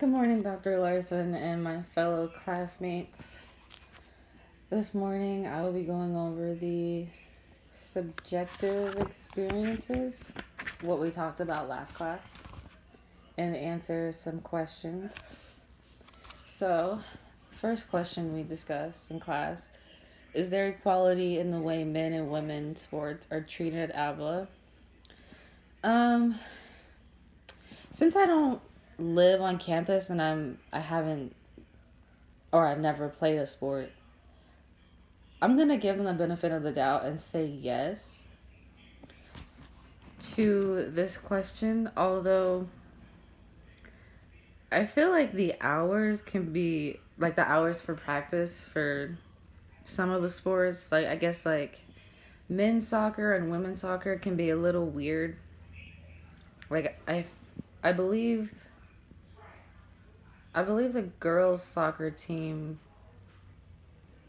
Good morning, Dr. Larson and my fellow classmates. This morning I will be going over the subjective experiences, what we talked about last class, and answer some questions. So, first question we discussed in class: is there equality in the way men and women in sports are treated at Avila? Since I don't live on campus and I've never played a sport, I'm gonna give them the benefit of the doubt and say yes to this question, although I feel like the hours can be like the hours for practice for some of the sports, like I guess like men's soccer and women's soccer can be a little weird. Like I believe the girls soccer team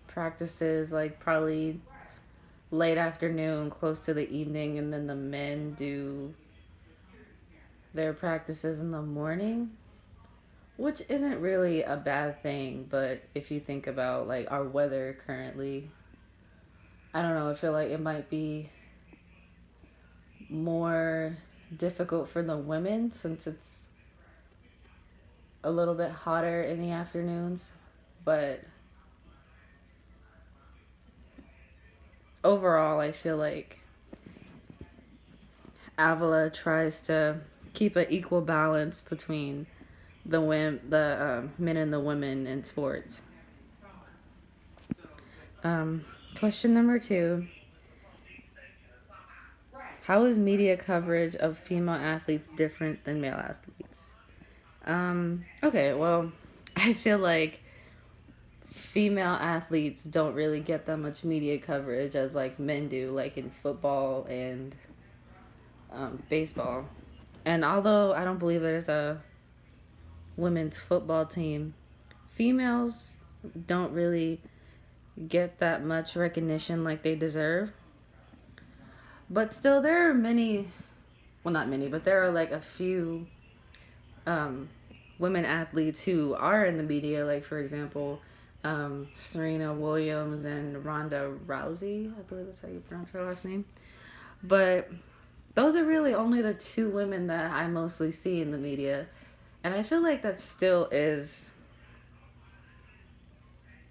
practices like probably late afternoon, close to the evening, and then the men do their practices in the morning, which isn't really a bad thing. But if you think about like our weather currently, I don't know, I feel like it might be more difficult for the women since it's a little bit hotter in the afternoons. But overall, I feel like Avila tries to keep an equal balance between the men and the women in sports. Question number 2: how is media coverage of female athletes different than male athletes? Okay, well, I feel like female athletes don't really get that much media coverage as like men do, like in football and baseball. And although I don't believe there's a women's football team, females don't really get that much recognition like they deserve. But still, there are many, well, not many, but there are like a few women athletes who are in the media, like for example, Serena Williams and Ronda Rousey. I believe that's how you pronounce her last name. But those are really only the two women that I mostly see in the media. And I feel like that still is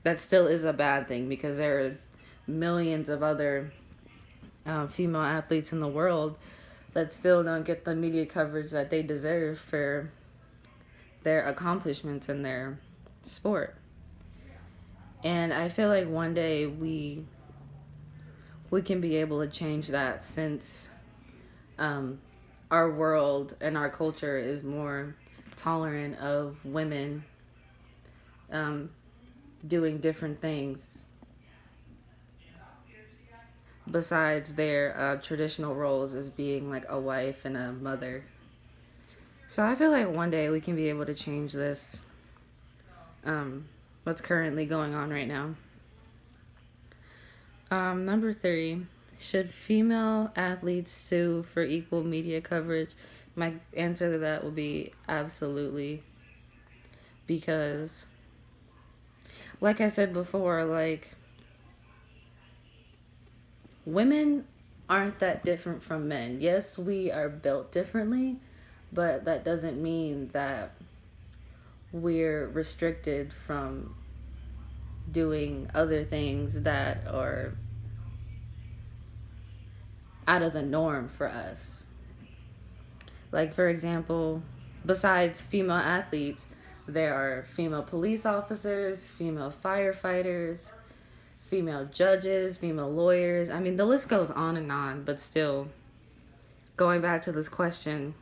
a bad thing, because there are millions of other female athletes in the world that still don't get the media coverage that they deserve for their accomplishments in their sport. And I feel like one day we can be able to change that, since our world and our culture is more tolerant of women doing different things besides their traditional roles as being like a wife and a mother. So I feel like one day we can be able to change this, what's currently going on right now. Number 3, should female athletes sue for equal media coverage? My answer to that will be absolutely, because like I said before, like women aren't that different from men. Yes, we are built differently, but that doesn't mean that we're restricted from doing other things that are out of the norm for us. Like, for example, besides female athletes, there are female police officers, female firefighters, female judges, female lawyers. I mean, the list goes on, but still, going back to this question,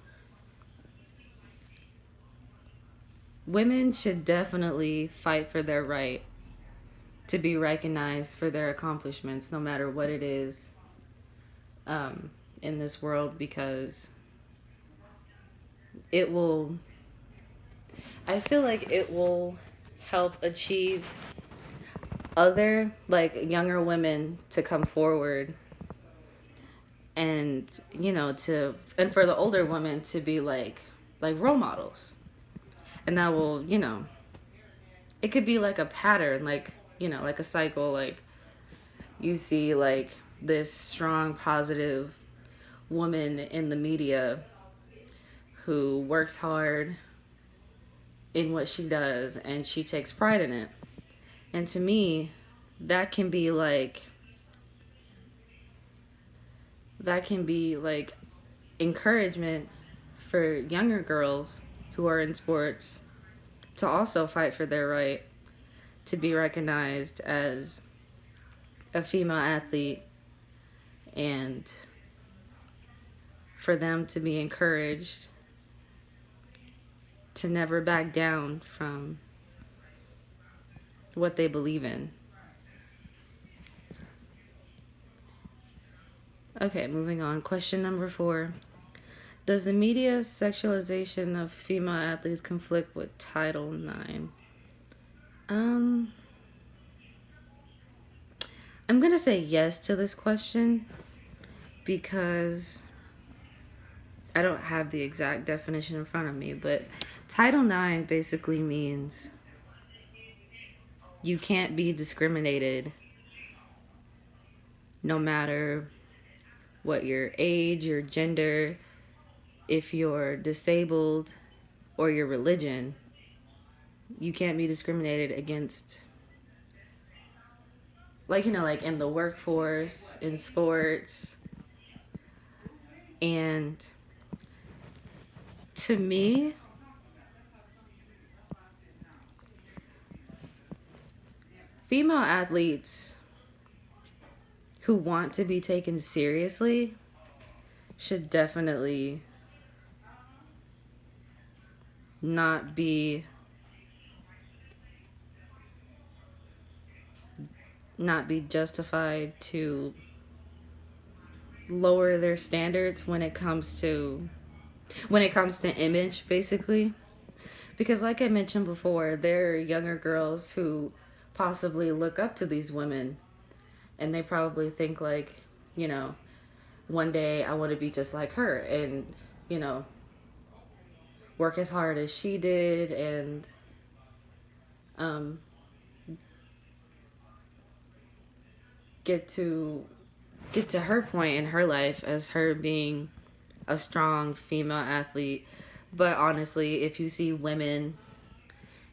women should definitely fight for their right to be recognized for their accomplishments, no matter what it is, in this world, because I feel like it will help achieve other like younger women to come forward, and and for the older women to be like role models. And that will, it could be like a pattern, like, like a cycle. Like, you see, like, this strong, positive woman in the media who works hard in what she does and she takes pride in it. And to me, that can be like encouragement for younger girls who are in sports to also fight for their right to be recognized as a female athlete, and for them to be encouraged to never back down from what they believe in. Okay, moving on. Question number 4. Does the media's sexualization of female athletes conflict with Title IX? I'm going to say yes to this question because I don't have the exact definition in front of me, but Title IX basically means you can't be discriminated no matter what your age, your gender, if you're disabled, or your religion. You can't be discriminated against, like, like in the workforce, in sports. And to me, female athletes who want to be taken seriously should definitely not be justified to lower their standards when it comes to image, basically. Because like I mentioned before, there are younger girls who possibly look up to these women, and they probably think like, one day I want to be just like her, and work as hard as she did, and get to her point in her life as her being a strong female athlete. But honestly, if you see women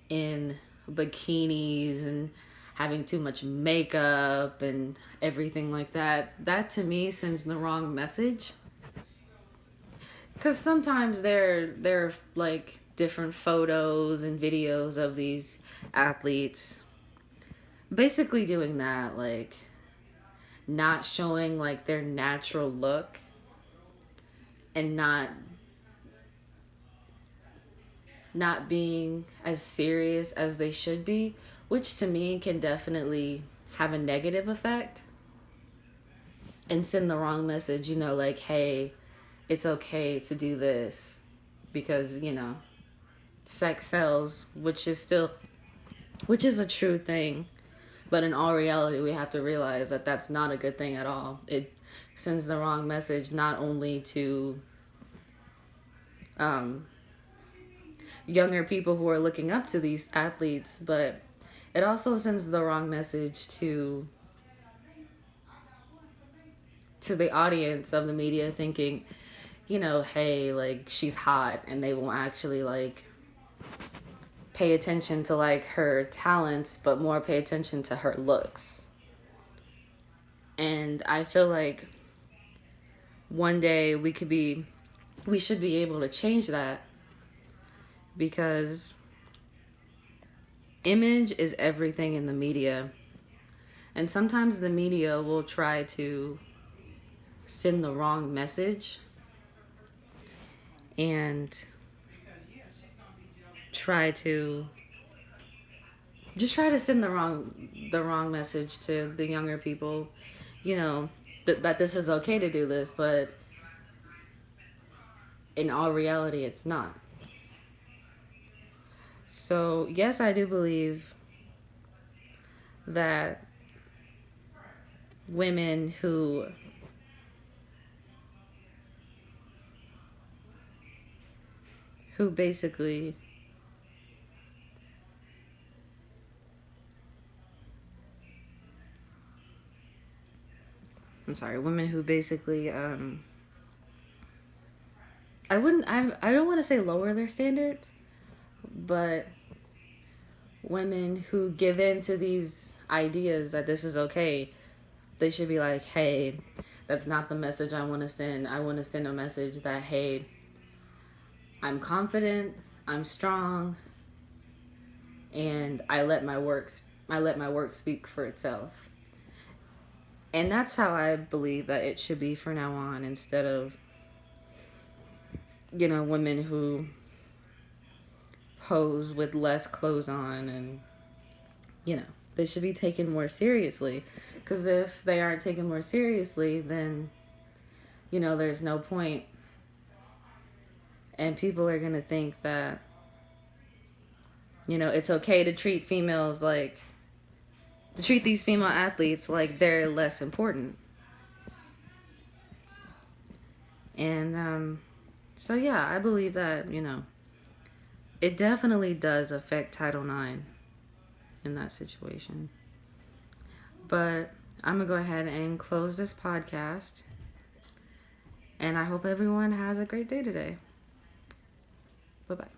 in bikinis and having too much makeup and everything like that, that to me sends the wrong message. Because sometimes there are like different photos and videos of these athletes basically doing that, like not showing like their natural look and not being as serious as they should be, which to me can definitely have a negative effect and send the wrong message, like, hey, it's okay to do this because, sex sells, which is a true thing. But in all reality, we have to realize that that's not a good thing at all. It sends the wrong message not only to younger people who are looking up to these athletes, but it also sends the wrong message to the audience of the media, thinking, hey, like, she's hot, and they won't actually like pay attention to like her talents, but more pay attention to her looks. And I feel like one day we should be able to change that, because image is everything in the media. And sometimes the media will try to send the wrong message and try to send the wrong message to the younger people, that this is okay to do this, but in all reality, it's not. So, yes, I do believe that women who basically women who basically, I don't want to say lower their standards, but women who give in to these ideas that this is okay, they should be like, hey, that's not the message I want to send. I want to send a message that, hey, I'm confident, I'm strong, and I let my work speak for itself. And that's how I believe that it should be from now on, instead of, women who pose with less clothes on, and they should be taken more seriously, because if they aren't taken more seriously, then there's no point, and people are going to think that it's okay to treat these female athletes like they're less important. And so yeah, I believe that it definitely does affect Title IX in that situation. But I'm going to go ahead and close this podcast. And I hope everyone has a great day today. Bye-bye.